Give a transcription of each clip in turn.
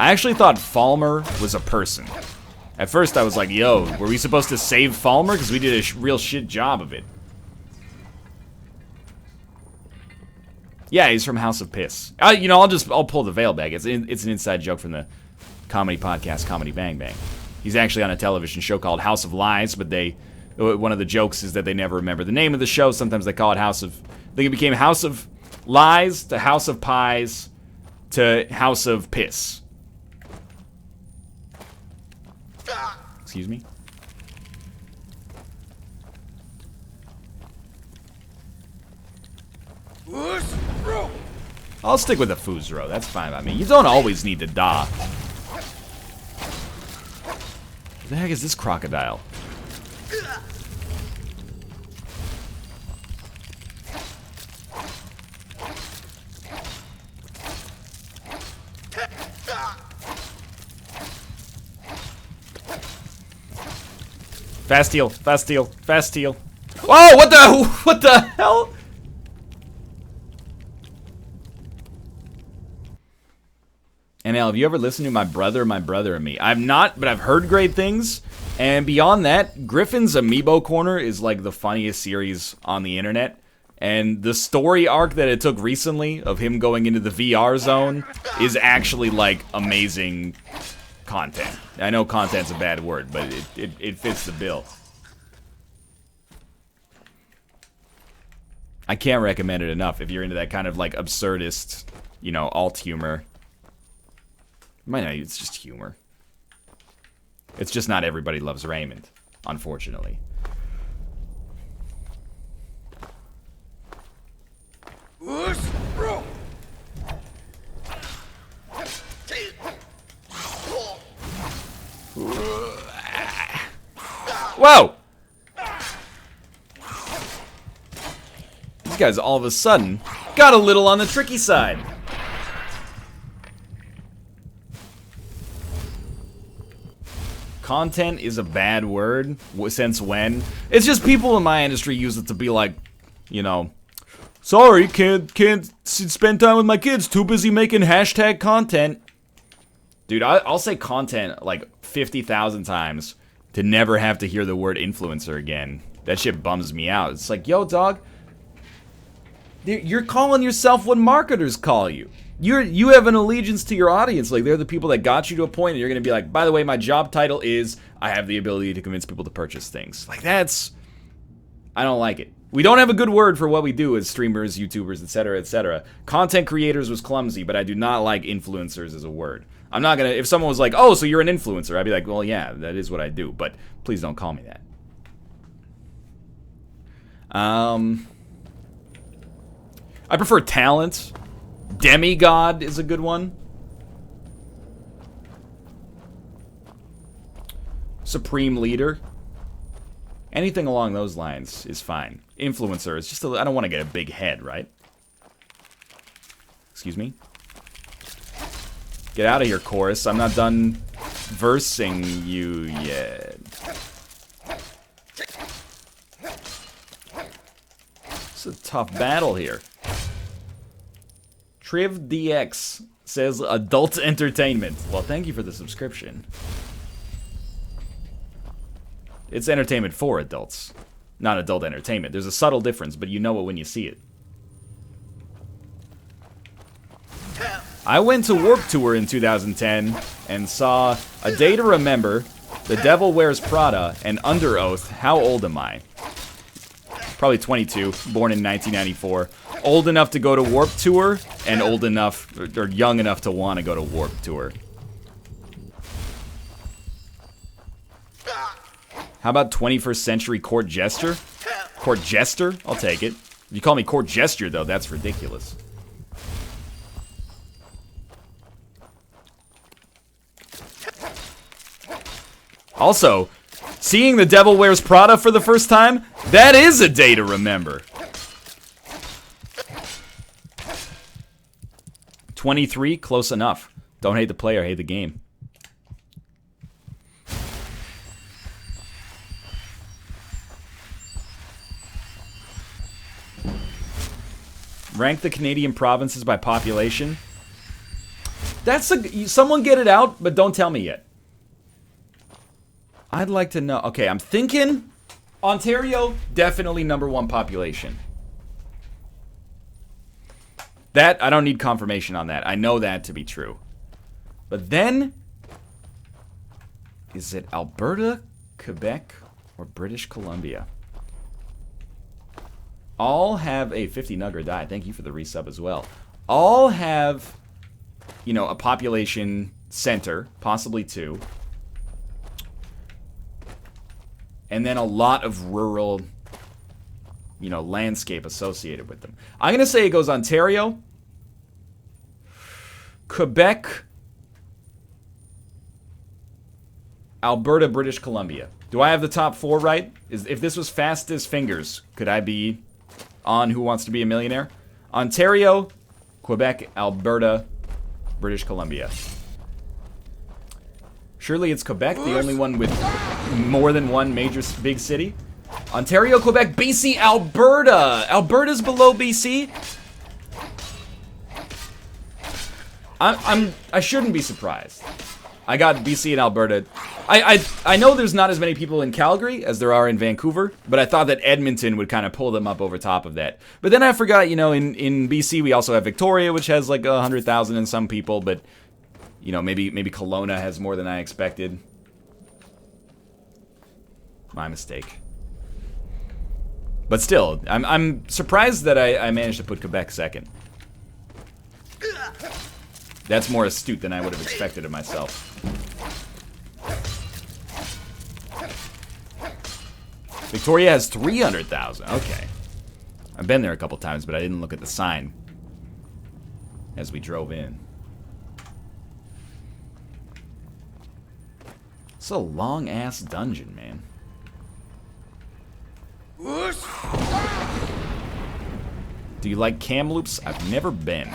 I actually thought Falmer was a person. At first I was like, yo, were we supposed to save Falmer? Because we did a real shit job of it. Yeah, he's from House of Piss. You know, I'll pull the veil back. It's an inside joke from the comedy podcast Comedy Bang Bang. He's actually on a television show called House of Lies, but one of the jokes is that they never remember the name of the show. Sometimes they call it I think it became House of Lies to House of Pies to House of Piss. Excuse me? I'll stick with the Fuzro. That's fine by me. You don't always need to die. What the heck is this crocodile? Fast heal, fast heal, fast heal. Whoa, what the hell? NL, have you ever listened to My Brother and Me? I've not, but I've heard great things. And beyond that, Griffin's Amiibo Corner is like the funniest series on the internet. And the story arc that it took recently of him going into the VR zone is actually like amazing content. I know content's a bad word, but it fits the bill. I can't recommend it enough if you're into that kind of like absurdist, you know, alt humor. Might not, it's just humor. It's just not everybody loves Raymond, unfortunately. Whoa! These guys all of a sudden got a little on the tricky side. Content is a bad word. Since when? It's just people in my industry use it to be like, you know, sorry, can't spend time with my kids. Too busy making hashtag content. Dude, I'll say content like 50,000 times to never have to hear the word influencer again. That shit bums me out. It's like, yo, dog, you're calling yourself what marketers call you. You have an allegiance to your audience. Like, they're the people that got you to a point, and you're gonna be like, by the way, my job title is I have the ability to convince people to purchase things. Like, I don't like it. We don't have a good word for what we do as streamers, YouTubers, etc., etc. Content creators was clumsy, but I do not like influencers as a word. I'm not gonna, if someone was like, oh, so you're an influencer, I'd be like, well, yeah, that is what I do, but please don't call me that. I prefer talent. Demigod is a good one. Supreme leader. Anything along those lines is fine. Influencer is just I don't want to get a big head, right? Excuse me? Get out of here, chorus. I'm not done versing you yet. It's a tough battle here. TrivDX says adult entertainment. Well, thank you for the subscription. It's entertainment for adults, not adult entertainment. There's a subtle difference, but you know it when you see it. I went to Warped Tour in 2010 and saw A Day to Remember, The Devil Wears Prada, and Under Oath. How old am I? Probably 22, born in 1994. Old enough to go to Warped Tour, and old enough, or young enough to want to go to Warped Tour. How about 21st Century Court Jester? Court Jester? I'll take it. If you call me Court Jester, though, that's ridiculous. Also, seeing The Devil Wears Prada for the first time, that is a day to remember. 23, close enough. Don't hate the player, hate the game. Rank the Canadian provinces by population. That's someone get it out, but don't tell me yet. I'd like to know. Okay, I'm thinking Ontario, definitely #1 population. That, I don't need confirmation on that. I know that to be true. But then, is it Alberta, Quebec, or British Columbia? All have a 50 nugger die. Thank you for the resub as well. All have, you know, a population center, possibly 2. And then a lot of rural, you know, landscape associated with them. I'm going to say it goes Ontario, Quebec, Alberta, British Columbia. Do I have the top 4 right? If this was fast as fingers, could I be on Who Wants to Be a Millionaire? Ontario, Quebec, Alberta, British Columbia. Surely it's Quebec, the only one with more than one major big city. Ontario, Quebec, BC, Alberta. Alberta's below BC. I shouldn't be surprised. I got BC and Alberta. I know there's not as many people in Calgary as there are in Vancouver, but I thought that Edmonton would kind of pull them up over top of that. But then I forgot, you know, in BC we also have Victoria, which has like 100,000 and some people, but you know, maybe Kelowna has more than I expected. My mistake. But still, I'm surprised that I managed to put Quebec second. That's more astute than I would have expected of myself. Victoria has 300,000. Okay. I've been there a couple times, but I didn't look at the sign as we drove in. It's a long-ass dungeon, man. Do you like Kamloops? I've never been.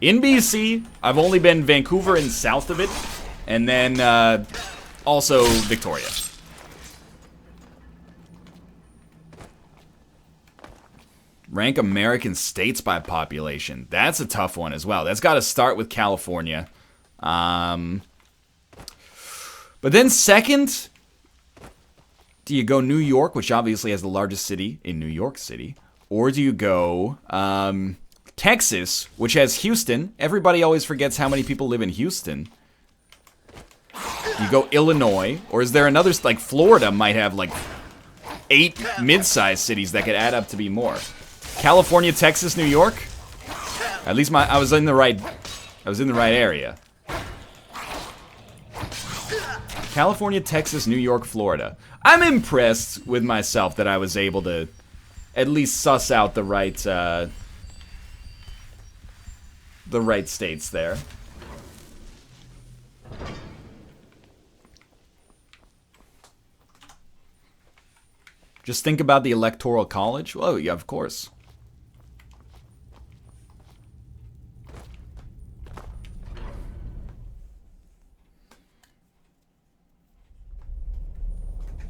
In BC, I've only been Vancouver and south of it, and then also Victoria. Rank American states by population. That's a tough one as well. That's got to start with California. But then second, do you go New York, which obviously has the largest city in New York City? Or do you go Texas, which has Houston? Everybody always forgets how many people live in Houston. You go Illinois, or is there another, like Florida might have like 8 mid-sized cities that could add up to be more. California, Texas, New York? At least I was in the right area. California, Texas, New York, Florida. I'm impressed with myself that I was able to at least suss out the right states there. Just think about the Electoral College. Oh, yeah, of course.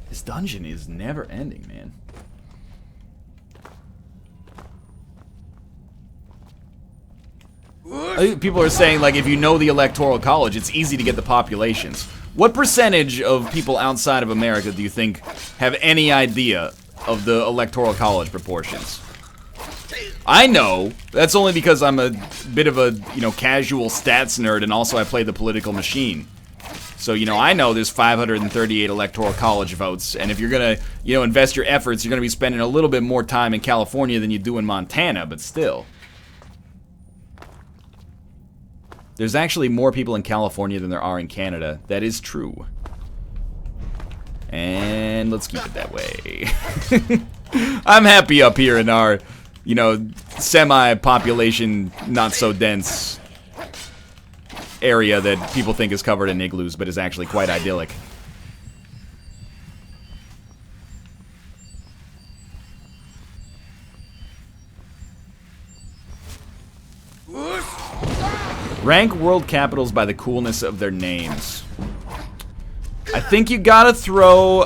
This dungeon is never ending, man. People are saying, like, if you know the Electoral College, it's easy to get the populations. What percentage of people outside of America do you think have any idea of the Electoral College proportions? I know. That's only because I'm a bit of a, you know, casual stats nerd, and also I play the political machine. So, you know, I know there's 538 Electoral College votes, and if you're gonna, you know, invest your efforts, you're gonna be spending a little bit more time in California than you do in Montana, but still. There's actually more people in California than there are in Canada. That is true. And let's keep it that way. I'm happy up here in our, you know, semi-population, not-so-dense area that people think is covered in igloos, but is actually quite idyllic. Rank world capitals by the coolness of their names. I think you gotta throw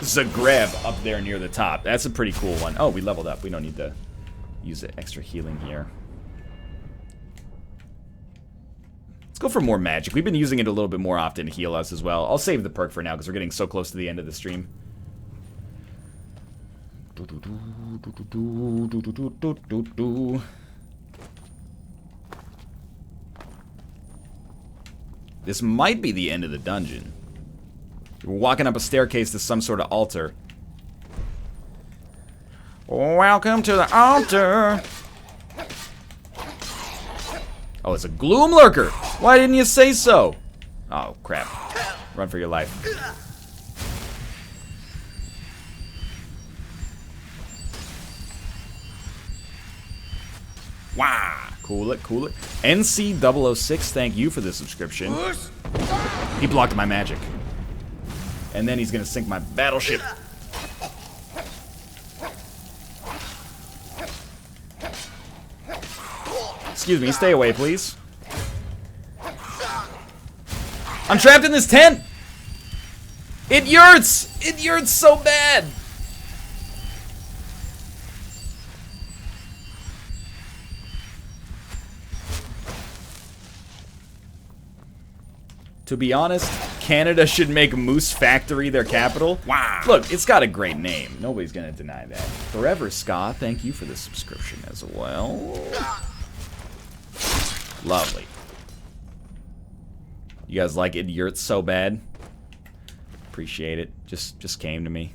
Zagreb up there near the top. That's a pretty cool one. Oh, we leveled up. We don't need to use the extra healing here. Let's go for more magic. We've been using it a little bit more often to heal us as well. I'll save the perk for now because we're getting so close to the end of the stream. This might be the end of the dungeon. We're walking up a staircase to some sort of altar. Welcome to the altar. Oh, it's a gloom lurker. Why didn't you say so? Oh, crap. Run for your life. Wow. Cool it, cool it. NC006, thank you for the subscription. He blocked my magic. And then he's gonna sink my battleship. Excuse me, stay away, please. I'm trapped in this tent! It hurts! It hurts so bad! To be honest, Canada should make Moose Factory their capital. Wow. Look, it's got a great name. Nobody's gonna deny that. Forever Ska, thank you for the subscription as well. Lovely. You guys like it hurts so bad? Appreciate it. Just came to me.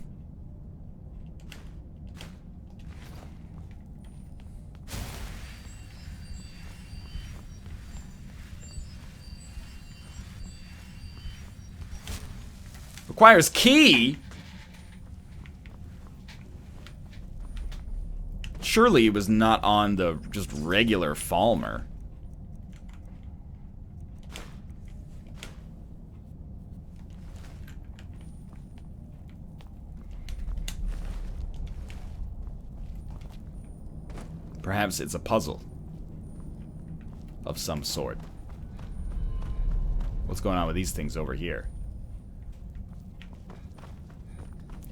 Requires key? Surely it was not on the just regular Falmer. Perhaps it's a puzzle of some sort. What's going on with these things over here?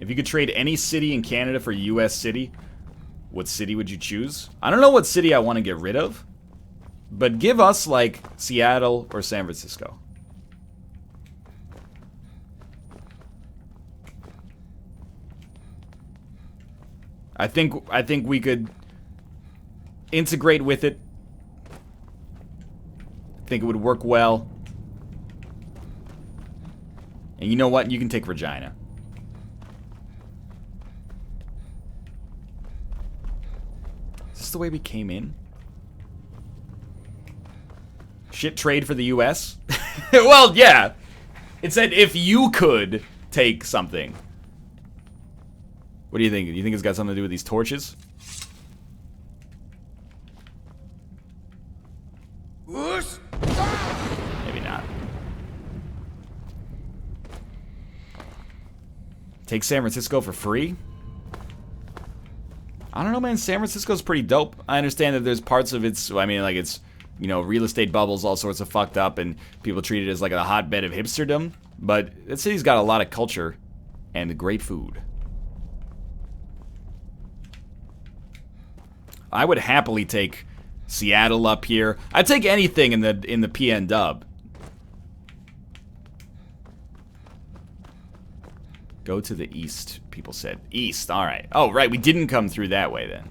If you could trade any city in Canada for a US city, what city would you choose? I don't know what city I want to get rid of, but give us, like, Seattle or San Francisco. I think we could integrate with it. I think it would work well. And you know what? You can take Regina. Is this the way we came in? Shit trade for the US? Well, yeah. It said if you could take something. What do you think? Do you think it's got something to do with these torches? Maybe not. Take San Francisco for free? I don't know, man. San Francisco's pretty dope. I understand that there's parts of its, I mean, like, it's, you know, real estate bubbles, all sorts of fucked up, and people treat it as like a hotbed of hipsterdom. But that city's got a lot of culture and great food. I would happily take Seattle up here. I'd take anything in the PN dub. Go to the east, people said. East, alright. Oh, right, we didn't come through that way then.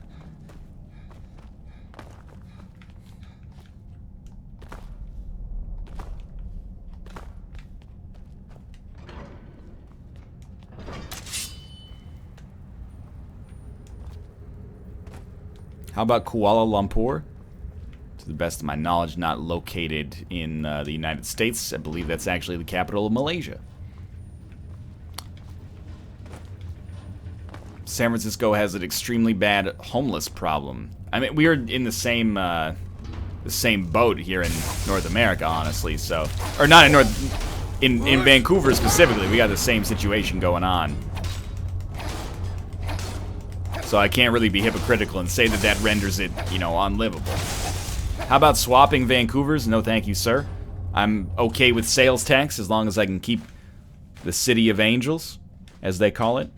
How about Kuala Lumpur? To the best of my knowledge, not located in the United States. I believe that's actually the capital of Malaysia. San Francisco has an extremely bad homeless problem. I mean, we are in the same boat here in North America, honestly. So, or not in Vancouver specifically. We got the same situation going on. So I can't really be hypocritical and say that that renders it, you know, unlivable. How about swapping Vancouver's? No, thank you, sir. I'm okay with sales tax as long as I can keep the City of Angels, as they call it.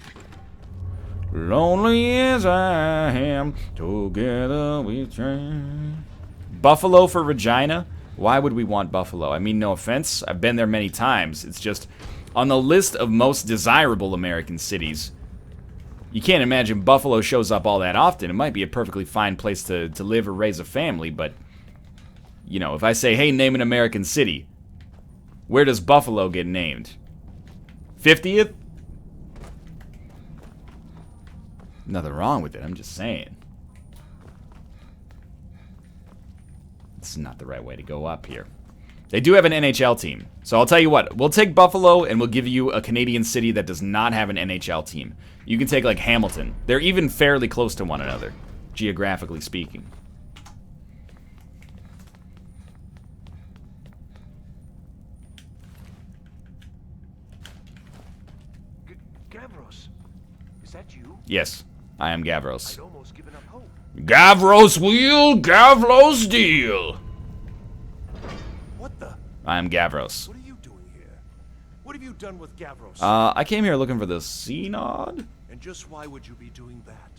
Lonely as I am, together we train. Buffalo for Regina? Why would we want Buffalo? I mean, no offense. I've been there many times. It's just on the list of most desirable American cities. You can't imagine Buffalo shows up all that often. It might be a perfectly fine place to live or raise a family, but, you know, if I say, hey, name an American city, where does Buffalo get named? 50th? Nothing wrong with it, I'm just saying. It's not the right way to go up here. They do have an NHL team. So I'll tell you what, we'll take Buffalo and we'll give you a Canadian city that does not have an NHL team. You can take like Hamilton. They're even fairly close to one another, geographically speaking. Gavros, is that you? Yes, I am Gavros. I'd almost given up hope. Gavros wheel, Gavros deal. What the? I am Gavros. What are you doing here? What have you done with Gavros? I came here looking for the Synod. And just why would you be doing that?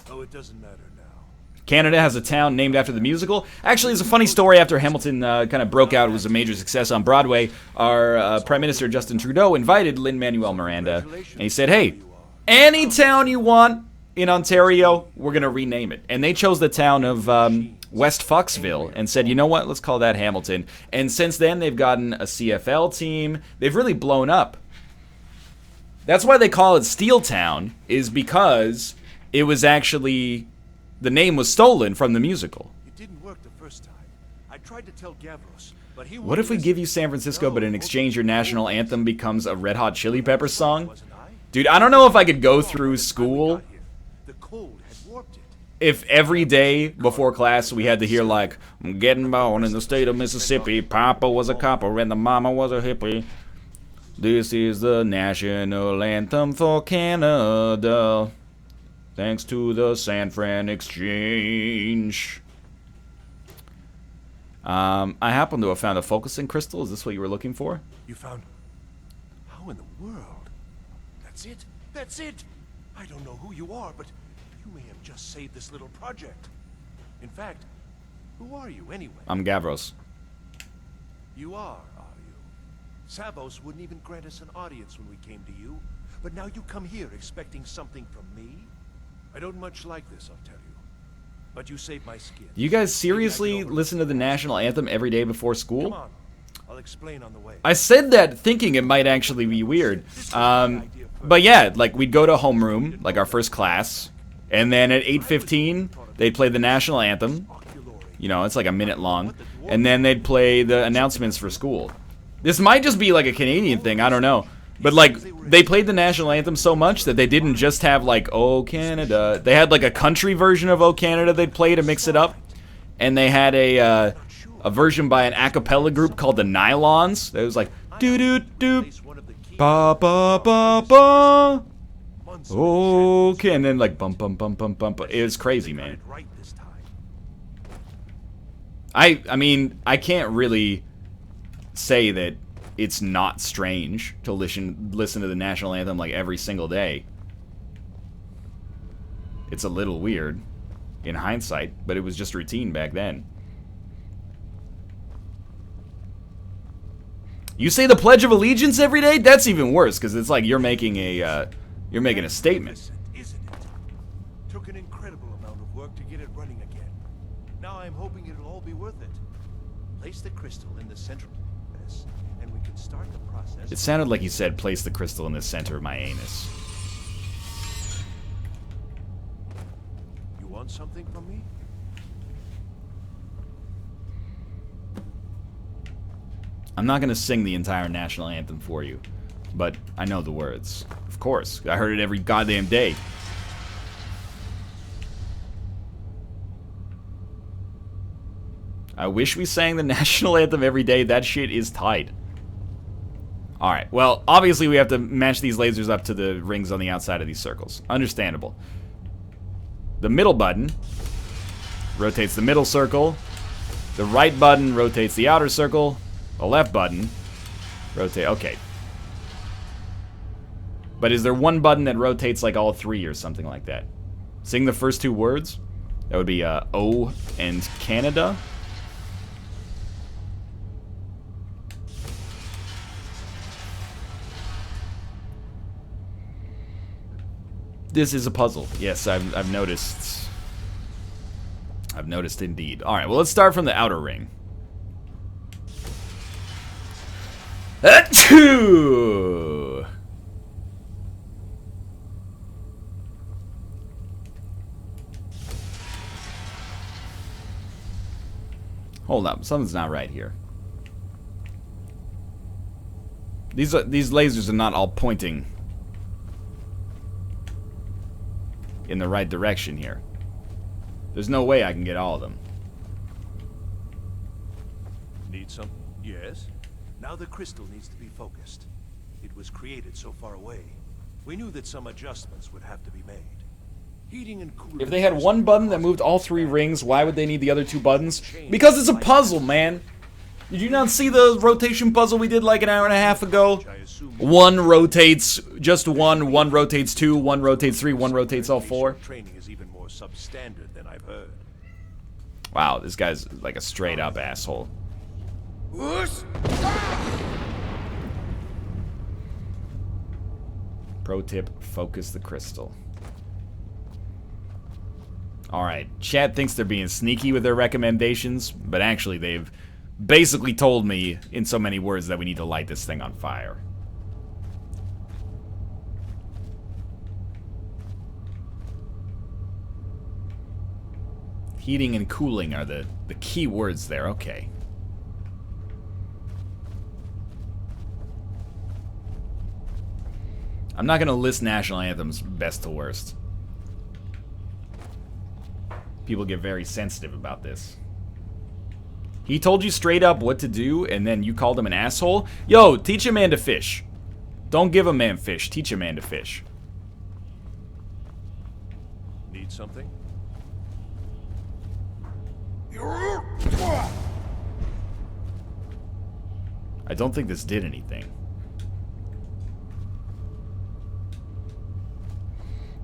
Oh, it doesn't matter now. Canada has a town named after the musical. Actually, it's a funny story. After Hamilton kind of broke out, it was a major success on Broadway. Our Prime Minister Justin Trudeau invited Lin-Manuel Miranda, and he said, hey, any town you want in Ontario, we're going to rename it. And they chose the town of West Foxville and said, you know what, let's call that Hamilton. And since then, they've gotten a CFL team. They've really blown up. That's why they call it Steeltown, is because it was actually, the name was stolen from the musical. It didn't work the first time. I tried to tell Gavros, but he What if we give you San Francisco, but in exchange your national anthem becomes a Red Hot Chili Peppers song? Dude, I don't know if I could go through school The cold had warped it. if every day before class we had to hear like, I'm getting born in the state of Mississippi, Papa was a copper and the mama was a hippie. This is the national anthem for Canada, thanks to the San Fran Exchange. I happen to have found a focusing crystal. Is this what you were looking for? You found... How in the world? That's it? That's it! I don't know who you are, but you may have just saved this little project. In fact, who are you anyway? I'm Gavros. You are you? Savos wouldn't even grant us an audience when we came to you, but now you come here expecting something from me? I don't much like this, I'll tell you. But you saved my skin. Do you guys seriously listen to the national anthem every day before school? Come on, I'll explain on the way. I said that thinking it might actually be weird. But yeah, like we'd go to homeroom, like our first class, and then at 8:15 they'd play the national anthem. You know, it's like a minute long, and then they'd play the announcements for school. This might just be like a Canadian thing, I don't know. But like, they played the national anthem so much that they didn't just have like, Oh Canada. They had like a country version of Oh Canada they'd play to mix it up. And they had a version by an a cappella group called the Nylons. That was like, doo-doo-doo, ba-ba-ba-ba. Okay, and then like, bum-bum-bum-bum-bum. It was crazy, man. I mean, I can't really say that it's not strange to listen to the national anthem like every single day. It's a little weird in hindsight, but it was just routine back then. You say the Pledge of Allegiance every day? That's even worse, because it's like you're making a statement. Isn't it? Took an incredible amount of work to get it running again. Now I'm hoping it'll all be worth it. Place the crystal in the center of this, and we can start the process. It sounded like you said, place the crystal in the center of my anus. You want something from me? I'm not going to sing the entire national anthem for you, but I know the words. Of course, I heard it every goddamn day. I wish we sang the national anthem every day. That shit is tight. Alright, well, obviously we have to match these lasers up to the rings on the outside of these circles. Understandable. The middle button rotates the middle circle. The right button rotates the outer circle. The left button rotate. Okay. But is there one button that rotates like all three or something like that? Sing the first two words. That would be O and Canada. This is a puzzle. Yes, I've noticed. I've noticed indeed. All right, well, let's start from the outer ring. Achoo! Hold up, something's not right here. These lasers are not all pointing in the right direction here. There's no way I can get all of them. Need some? Yes? Now the crystal needs to be focused. It was created so far away. We knew that some adjustments would have to be made. Heating and cooling. If they had one button that moved all 3 rings, why would they need the other 2 buttons? Because it's a puzzle, man. Did you not see the rotation puzzle we did like an hour and a half ago? One rotates just one rotates 2, one rotates 3, one rotates all 4. Training is even more substandard than I've heard. Wow, this guy's like a straight up asshole. Pro tip, focus the crystal. Alright, chat thinks they're being sneaky with their recommendations, but actually they've basically told me in so many words that we need to light this thing on fire. Heating and cooling are the key words there, okay. I'm not gonna list national anthems best to worst. People get very sensitive about this. He told you straight up what to do, and then you called him an asshole? Yo, teach a man to fish. Don't give a man fish, teach a man to fish. Need something? I don't think this did anything.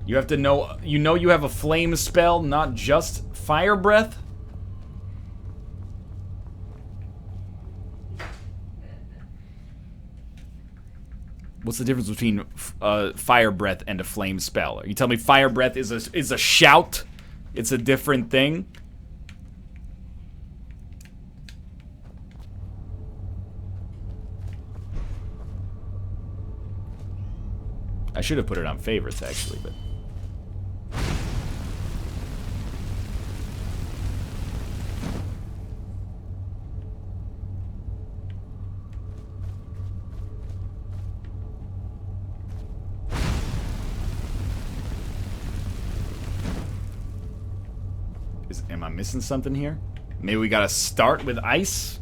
You have to know, you have a flame spell, not just fire breath? What's the difference between fire breath and a flame spell? Are you telling me fire breath is a shout? It's a different thing? I should have put it on favorites actually, but am I missing something here? Maybe we gotta start with ice?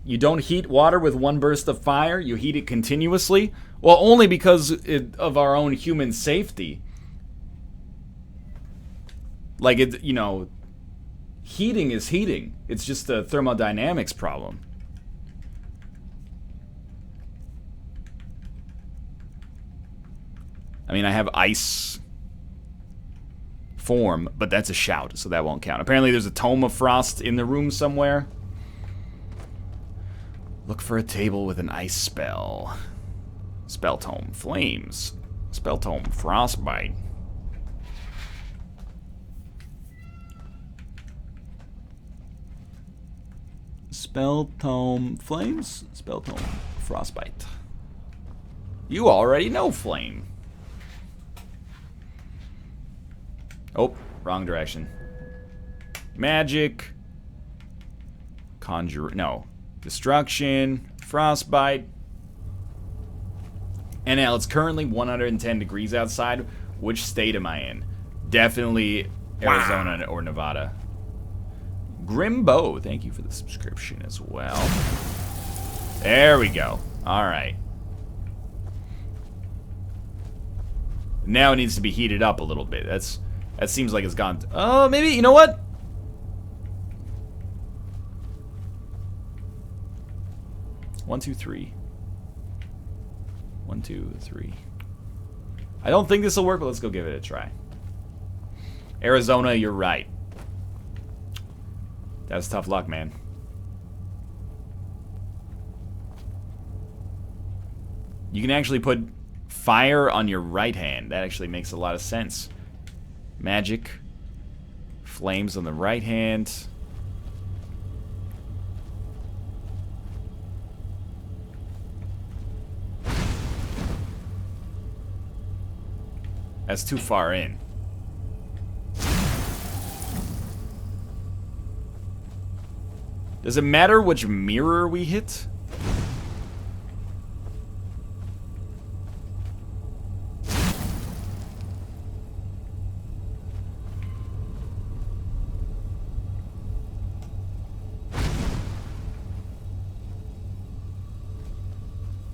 You don't heat water with one burst of fire, you heat it continuously? Well, only because of our own human safety. Like, you know, heating is heating. It's just a thermodynamics problem. I mean, I have ice form, but that's a shout, so that won't count. Apparently there's a tome of frost in the room somewhere. Look for a table with an ice spell. Spell tome, flames. Spell tome, frostbite. Spell tome, flames. Spell tome, frostbite. You already know flame. Oh, wrong direction. Magic. Conjure, no. Destruction, frostbite. And now it's currently 110 degrees outside. Which state am I in? Definitely Arizona or Nevada. Grimbo, thank you for the subscription as well. There we go. Alright. Now it needs to be heated up a little bit. That seems like it's gone. Oh, maybe, you know what? One, two, three. 1, 2, 3. I don't think this will work, but let's go give it a try. Arizona, you're right. That's tough luck, man. You can actually put Fire on your right hand. That actually makes a lot of sense. Magic. Flames on the right hand. That's too far in. Does it matter which mirror we hit?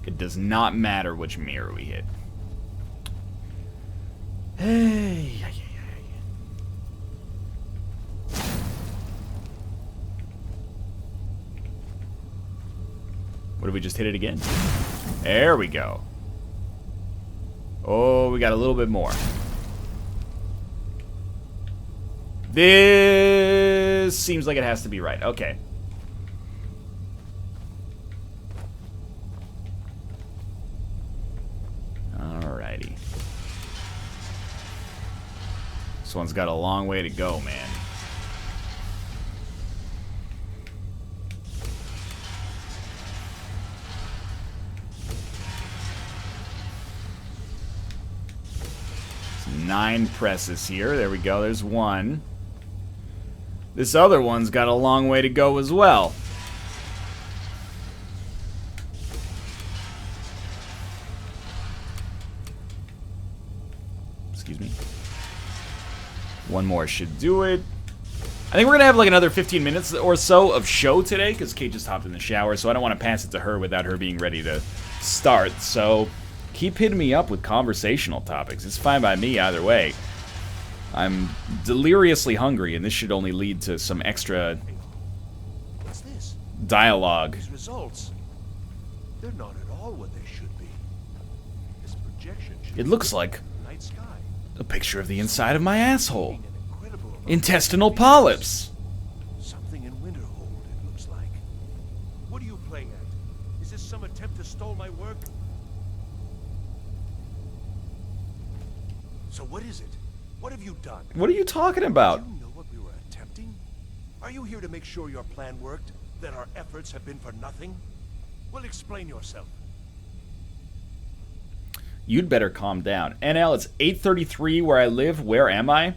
It does not matter which mirror we hit. Hey. What did we just hit it again? There we go. Oh, we got a little bit more. This seems like it has to be right. Okay. Alrighty. This one's got a long way to go, man. It's 9 presses here. There we go. There's one. This other one's got a long way to go as well. Excuse me. One more should do it. I think we're gonna have like another 15 minutes or so of show today, because Kate just hopped in the shower, so I don't want to pass it to her without her being ready to start. So keep hitting me up with conversational topics. It's fine by me either way. I'm deliriously hungry, and this should only lead to some extra dialogue. These results, they're not at all what they should be. This projection should It looks like night sky. a picture of the inside of my asshole. Intestinal polyps. Something in Winterhold, it looks like. What are you playing at? Is this some attempt to stall my work? So what is it? What have you done? What are you talking about? Do you know what we were attempting? Are you here to make sure your plan worked? That our efforts have been for nothing? Well, explain yourself. You'd better calm down. NL, it's 8:33 where I live. Where am I?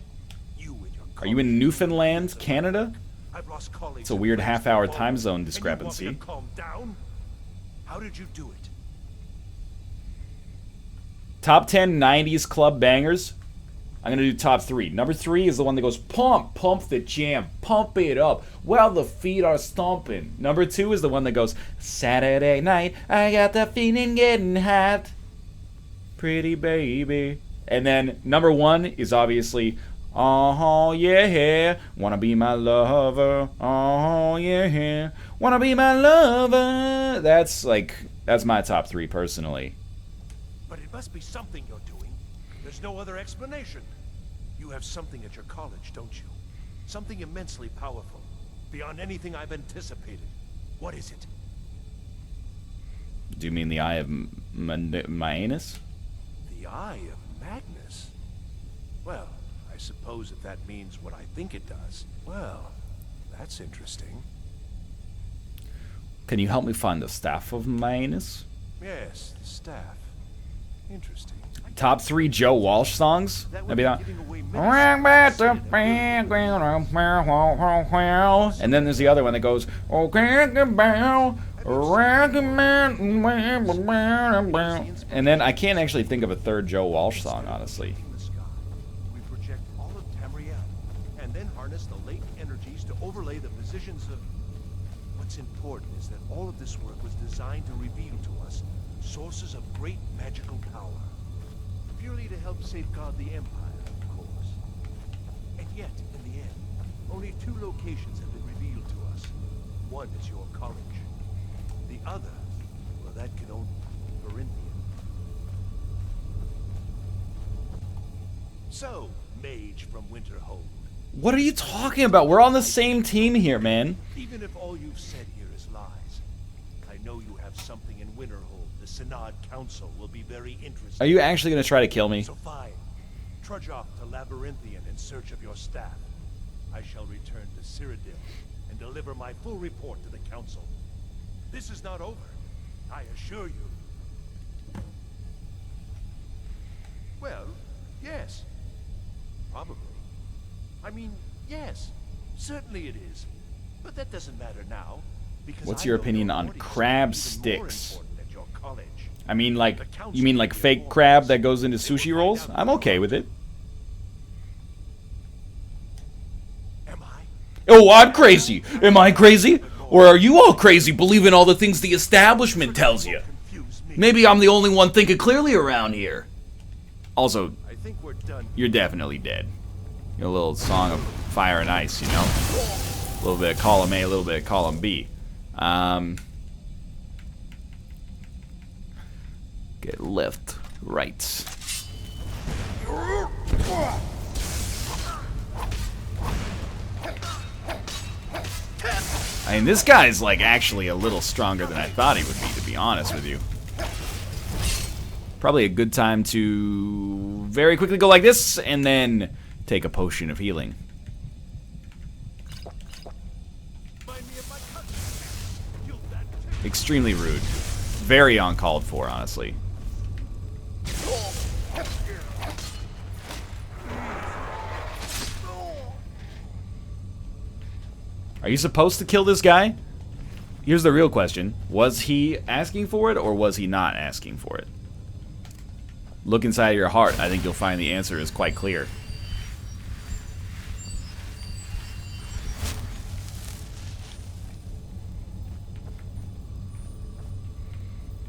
Are you in Newfoundland, Canada? I've lost colleagues. It's a weird half-hour time zone discrepancy. And you want me to calm down? How did you do it? Top 10 90s club bangers. I'm going to do top 3. Number 3 is the one that goes, pump, pump the jam, pump it up while the feet are stomping. Number 2 is the one that goes, Saturday night, I got the feeling getting hot. Pretty baby. And then number 1 is obviously, oh yeah, wanna be my lover, oh yeah, wanna be my lover. That's my top 3 personally. But it must be something you're doing. There's no other explanation. You have something at your college, don't you? Something immensely powerful, beyond anything I've anticipated. What is it? Do you mean the Eye of my anus? The Eye of Magnus? Well, I suppose if that means what I think it does. Well, that's interesting. Can you help me find the staff of my anus? Yes, the staff. Interesting. Top 3 Joe Walsh songs? That'd be that. And then there's the other one that goes, and then I can't actually think of a third Joe Walsh song, honestly. We project all of Tamriel, and then harness the latent energies to overlay the positions of... What's important is that all of this work was designed to reveal to us sources of great magical power. Purely to help safeguard the Empire, of course. And yet, in the end, only 2 locations have been revealed to us. One is your college. The other, well, that can only be Northernlion. So, mage from Winterhold. What are you talking about? We're on the same team here, man. Even if all you've said here is lies, I know you have something in Winterhold the Synod Council will be very interested. Are you actually going to try to kill me? So fine. Trudge off to Labyrinthian in search of your staff. I shall return to Cyrodiil and deliver my full report to the Council. This is not over, I assure you. Well, yes. Probably. I mean, yes. Certainly it is. But that doesn't matter now. Because What's your opinion on crab sticks? I mean, like, you mean like fake crab that goes into sushi rolls? I'm okay with it. Am I? Oh, I'm crazy. Am I crazy? Or are you all crazy, believing all the things the establishment tells you? Maybe I'm the only one thinking clearly around here. Also, I think we're done. you're definitely dead. You're a little song of fire and ice, you know? A little bit of column A, a little bit of column B. Get left, right. I mean, this guy's like actually a little stronger than I thought he would be, to be honest with you. Probably a good time to very quickly go like this and then take a potion of healing. Extremely rude. Very uncalled for, honestly. Are you supposed to kill this guy? Here's the real question. Was he asking for it, or was he not asking for it? Look inside of your heart. I think you'll find the answer is quite clear.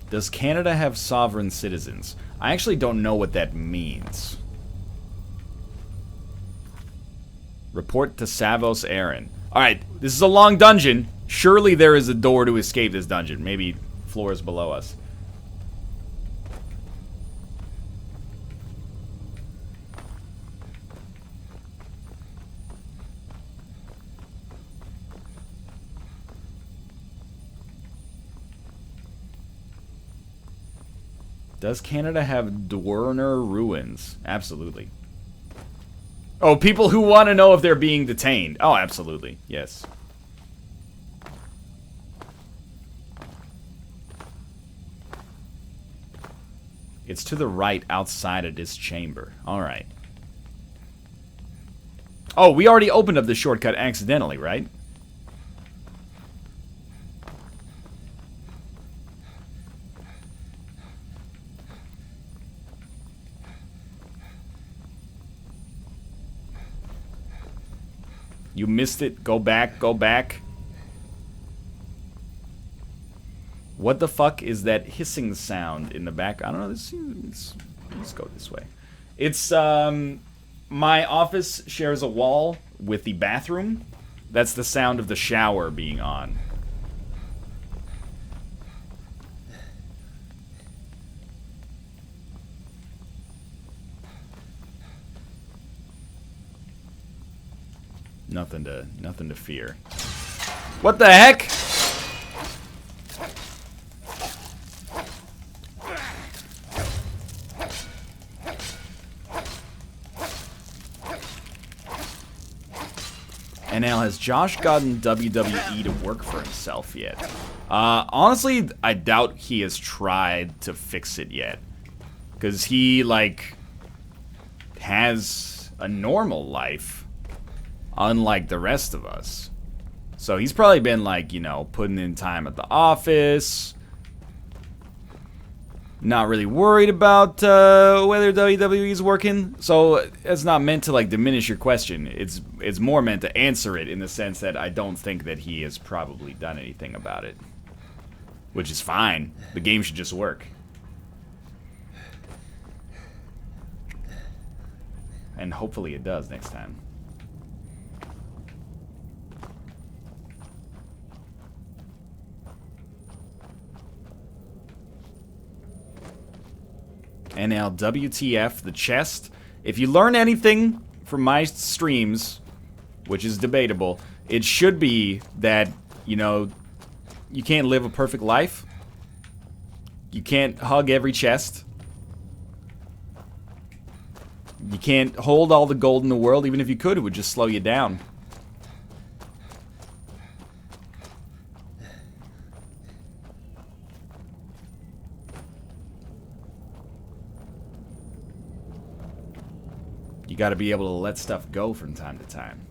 Does Canada have sovereign citizens? I actually don't know what that means. Report to Savos Aaron. Alright, this is a long dungeon. Surely there is a door to escape this dungeon. Maybe floors below us. Does Canada have Dwerner ruins? Absolutely. Oh, people who want to know if they're being detained. Oh, absolutely. Yes. It's to the right outside of this chamber. Alright. Oh, we already opened up the shortcut accidentally, right? You missed it. Go back. Go back. What the fuck is that hissing sound in the back? I don't know. Let's go this way. It's, my office shares a wall with the bathroom. That's the sound of the shower being on. Nothing to fear. What the heck? NL, has Josh gotten WWE to work for himself yet? Honestly, I doubt he has tried to fix it yet. Because he, like, has a normal life. Unlike the rest of us. So he's probably been, like, you know, putting in time at the office. Not really worried about whether WWE's working. So it's not meant to, like, diminish your question. It's more meant to answer it in the sense that I don't think that he has probably done anything about it. Which is fine. The game should just work. And hopefully it does next time. And now WTF, the chest. If you learn anything from my streams, which is debatable, it should be that, you know, you can't live a perfect life. You can't hug every chest. You can't hold all the gold in the world. Even if you could, it would just slow you down. You gotta be able to let stuff go from time to time.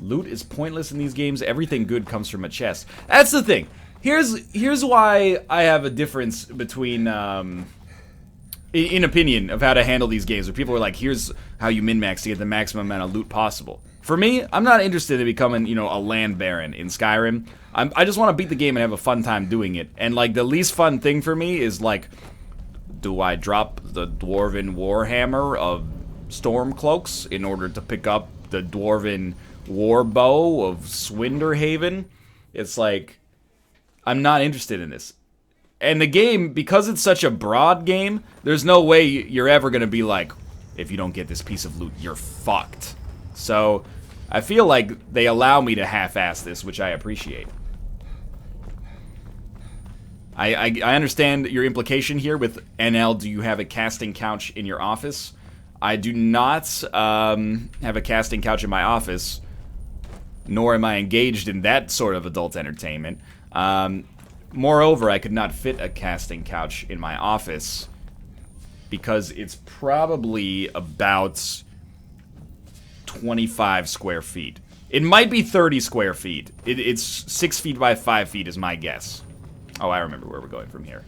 Loot is pointless in these games. Everything good comes from a chest. That's the thing. Here's why I have a difference between, in opinion of how to handle these games. Where people are like, here's how you min-max to get the maximum amount of loot possible. For me, I'm not interested in becoming, you know, a land baron in Skyrim. I just want to beat the game and have a fun time doing it. And, like, the least fun thing for me is, like, do I drop the Dwarven Warhammer of Stormcloaks in order to pick up the Dwarven Warbow of Swinderhaven? It's like, I'm not interested in this. And the game, because it's such a broad game, there's no way you're ever going to be like, if you don't get this piece of loot, you're fucked. So, I feel like they allow me to half-ass this, which I appreciate. I understand your implication here with NL, do you have a casting couch in your office? I do not have a casting couch in my office, nor am I engaged in that sort of adult entertainment. Moreover, I could not fit a casting couch in my office because it's probably about 25 square feet. It might be 30 square feet. It's 6 feet by 5 feet is my guess. Oh, I remember where we're going from here.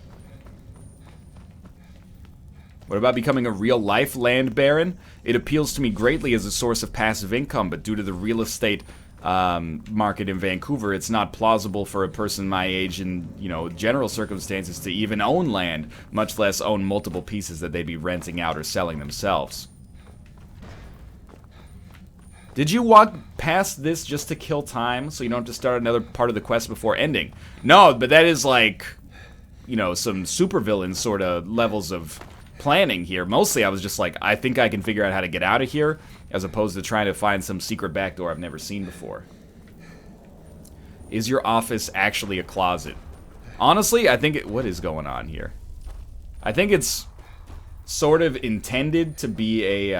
What about becoming a real-life land baron? It appeals to me greatly as a source of passive income, but due to the real estate market in Vancouver, it's not plausible for a person my age in, you know, general circumstances to even own land, much less own multiple pieces that they'd be renting out or selling themselves. Did you walk past this just to kill time, so you don't have to start another part of the quest before ending? No, but that is like, you know, some supervillain sort of levels of planning here. Mostly I was just like, I think I can figure out how to get out of here, as opposed to trying to find some secret back door I've never seen before. Is your office actually a closet? Honestly, I think what is going on here? I think it's sort of intended to be a,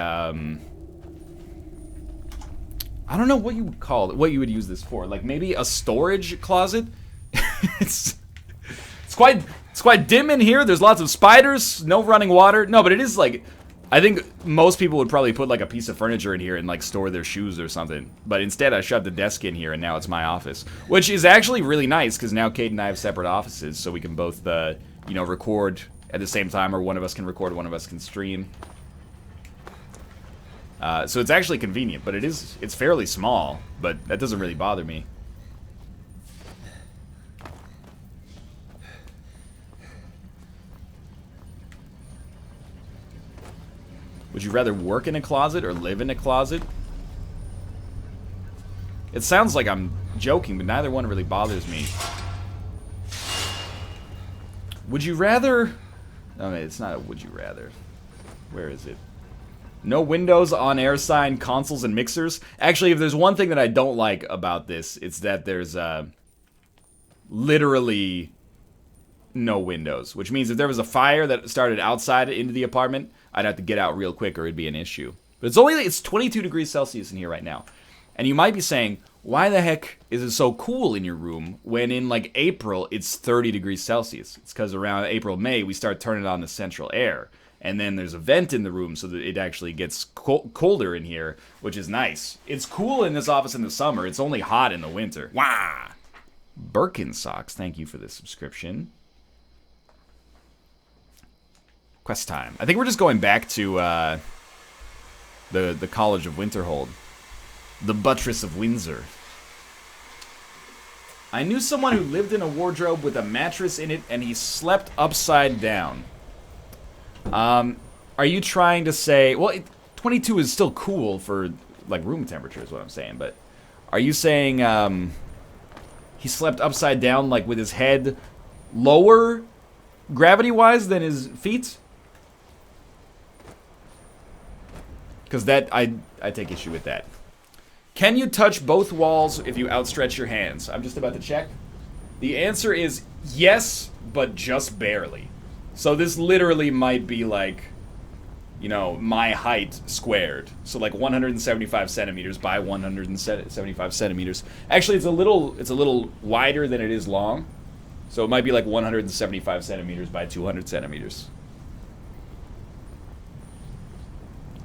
I don't know what you would call it, what you would use this for. Like maybe a storage closet? It's quite dim in here. There's lots of spiders, no running water. No, but it is like, I think most people would probably put like a piece of furniture in here and like store their shoes or something. But instead I shoved a desk in here and now it's my office. Which is actually really nice because now Kate and I have separate offices so we can both, you know, record at the same time, or one of us can record, one of us can stream. So it's actually convenient, but it's fairly small, but that doesn't really bother me. Would you rather work in a closet or live in a closet? It sounds like I'm joking, but neither one really bothers me. Would you rather... Oh, no, it's not a would you rather. Where is it? No windows, on-air sign, consoles, and mixers. Actually, if there's one thing that I don't like about this, it's that there's literally no windows. Which means if there was a fire that started outside into the apartment, I'd have to get out real quick or it'd be an issue. But it's 22 degrees Celsius in here right now. And you might be saying, why the heck is it so cool in your room when in like April it's 30 degrees Celsius? It's because around April, May, we start turning on the central air. And then there's a vent in the room so that it actually gets colder in here, which is nice. It's cool in this office in the summer. It's only hot in the winter. Wah! Birkenstocks, thank you for the subscription. Quest time. I think we're just going back to the College of Winterhold. The Buttress of Windsor. I knew someone who lived in a wardrobe with a mattress in it and he slept upside down. Are you trying to say... Well, 22 is still cool for, like, room temperature is what I'm saying, but... Are you saying, he slept upside down, like, with his head lower, gravity-wise, than his feet? Because that... I take issue with that. Can you touch both walls if you outstretch your hands? I'm just about to check. The answer is yes, but just barely. So this literally might be like, you know, my height squared. So like 175 centimeters by 175 centimeters. Actually, it's a little wider than it is long. So it might be like 175 centimeters by 200 centimeters.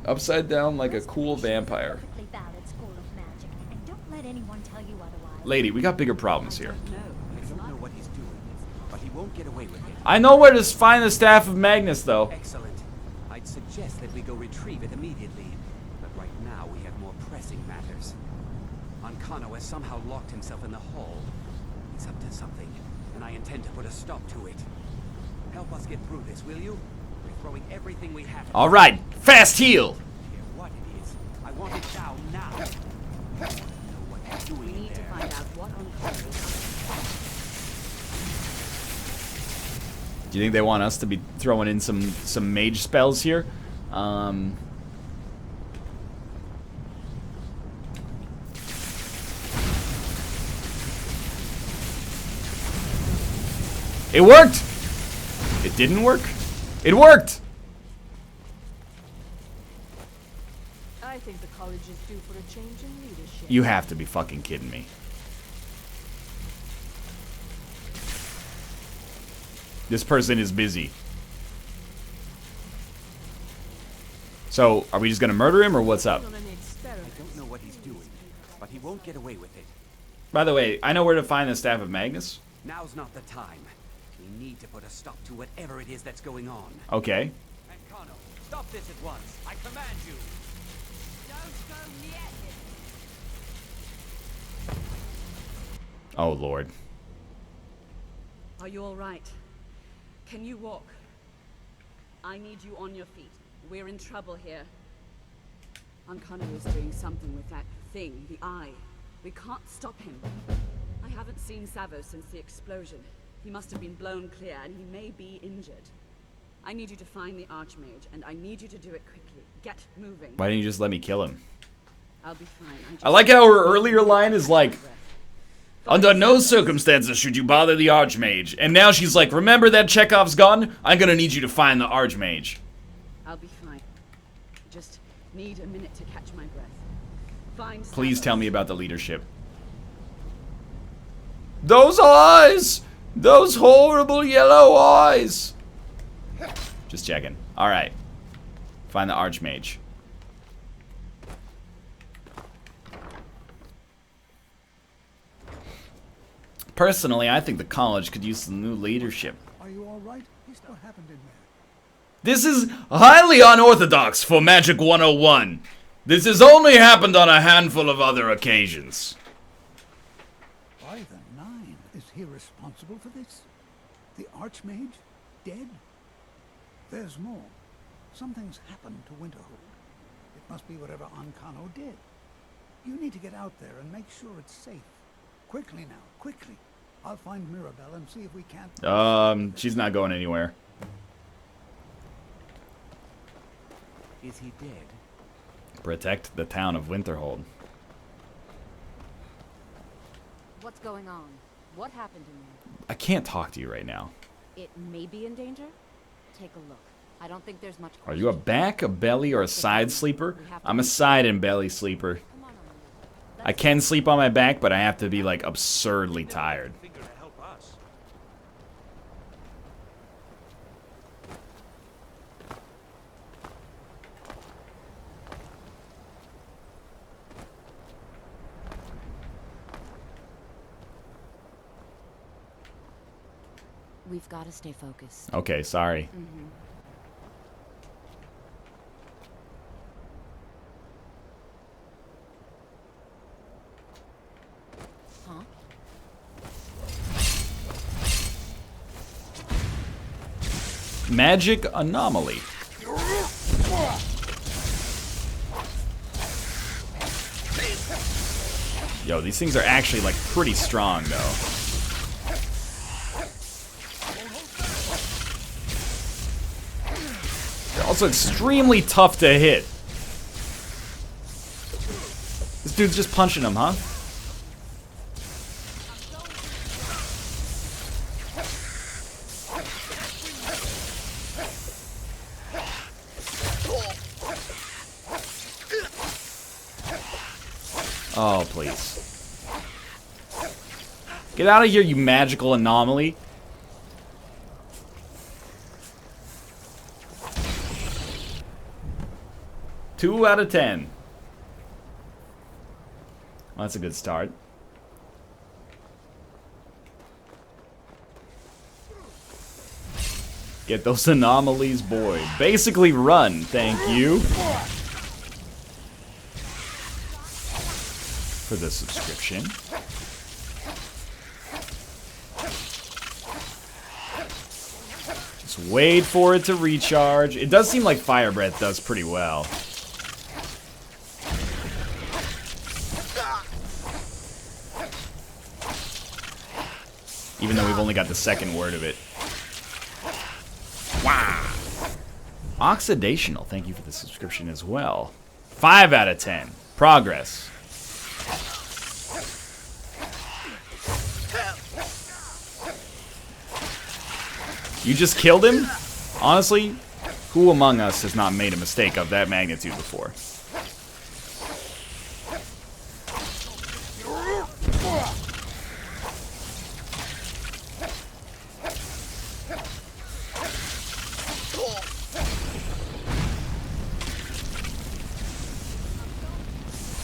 Upside down like a cool vampire. Lady, we got bigger problems here. I don't know what he's doing, but he won't get away with it. I know where to find the Staff of Magnus, though. Excellent. I'd suggest that we go retrieve it immediately. But right now we have more pressing matters. Ancano has somehow locked himself in the hall. He's up to something, and I intend to put a stop to it. Help us get through this, will you? We're throwing everything we have. All right, fast heal. What it is, I want it down now. I want to know what he's doing in there. Find out what Ancano is. Do you think they want us to be throwing in some mage spells here? It worked! It didn't work? It worked! I think the college is due for a change in leadership. You have to be fucking kidding me. This person is busy. So, are we just gonna murder him or what's up? I don't know what he's doing, but he won't get away with it. By the way, I know where to find the Staff of Magnus. Now's not the time. We need to put a stop to whatever it is that's going on. Okay. Ancano, stop this at once. I command you. Don't go near him. Oh, Lord. Are you all right? Can you walk? I need you on your feet. We're in trouble here. Ancano is doing something with that thing, the eye. We can't stop him. I haven't seen Savo since the explosion. He must have been blown clear, and he may be injured. I need you to find the Archmage, and I need you to do it quickly. Get moving. Why didn't you just let me kill him? I'll be fine. I like how her earlier line is like, under no circumstances should you bother the Archmage. And now she's like, remember that Chekhov's gun? I'm gonna need you to find the Archmage. I'll be fine. Just need a minute to catch my breath. Find Please Savo. tell me about the leadership. Those eyes! Those horrible yellow eyes! Just checking. Alright. Find the Archmage. Personally, I think the college could use some new leadership. Are you all right? What happened in there? This is highly unorthodox for Magic 101. This has only happened on a handful of other occasions. By the nine, is he responsible for this? The Archmage? Dead? There's more. Something's happened to Winterhold. It must be whatever Ancano did. You need to get out there and make sure it's safe. Quickly now, quickly. I'll find Mirabelle and see if we can't... She's not going anywhere. Is he dead? Protect the town of Winterhold. What's going on? What happened in there? I can't talk to you right now. It may be in danger? Take a look. I don't think there's much Are you a back, a belly, or a side sleeper? I'm a side and belly sleeper. Come on, Amelia. I can sleep on my back, but I have to be, like, absurdly tired. Figure to help us. We've got to stay focused. Okay, sorry. Huh? Magic anomaly. Yo, these things are actually, like, pretty strong, though. They're also extremely tough to hit. This dude's just punching him, huh? Oh, please. Get out of here, you magical anomaly. Two out of 10. Well, that's a good start. Get those anomalies, boy. Basically run, thank you. For the subscription. Just wait for it to recharge. It does seem like Fire Breath does pretty well. Even though we've only got the second word of it. Wow. Oxidational, thank you for the subscription as well. 5 out of 10. Progress. You just killed him? Honestly, who among us has not made a mistake of that magnitude before?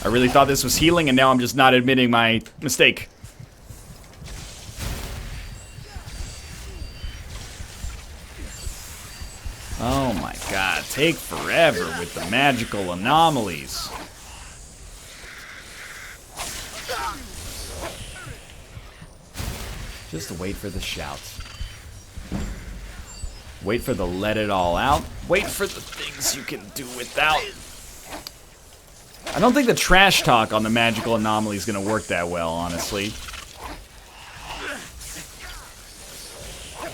I really thought this was healing, and now I'm just not admitting my mistake. Oh my god, take forever with the magical anomalies. Just wait for the shouts. Wait for the let it all out. Wait for the things you can do without. I don't think the trash talk on the magical anomaly is going to work that well, honestly.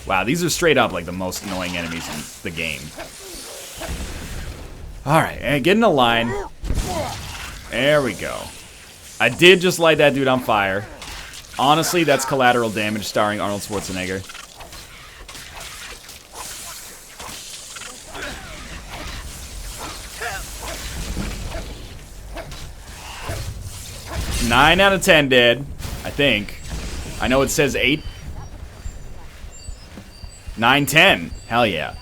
Wow, these are straight up like the most annoying enemies in the game. Alright, and get in a line. There we go. I did just light that dude on fire. Honestly, that's Collateral Damage starring Arnold Schwarzenegger. Nine out of 10 dead, I think. I know it says 8. 9, 10. Hell yeah.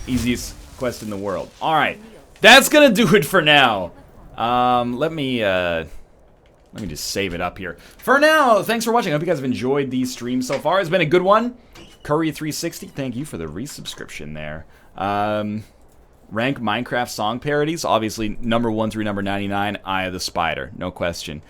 Easiest quest in the world. Alright. That's gonna do it for now. Let me just save it up here. For now, thanks for watching. I hope you guys have enjoyed these streams so far. It's been a good one. Curry360, thank you for the resubscription there. Rank Minecraft song parodies. Obviously, number 1 through number 99, Eye of the Spider. No question.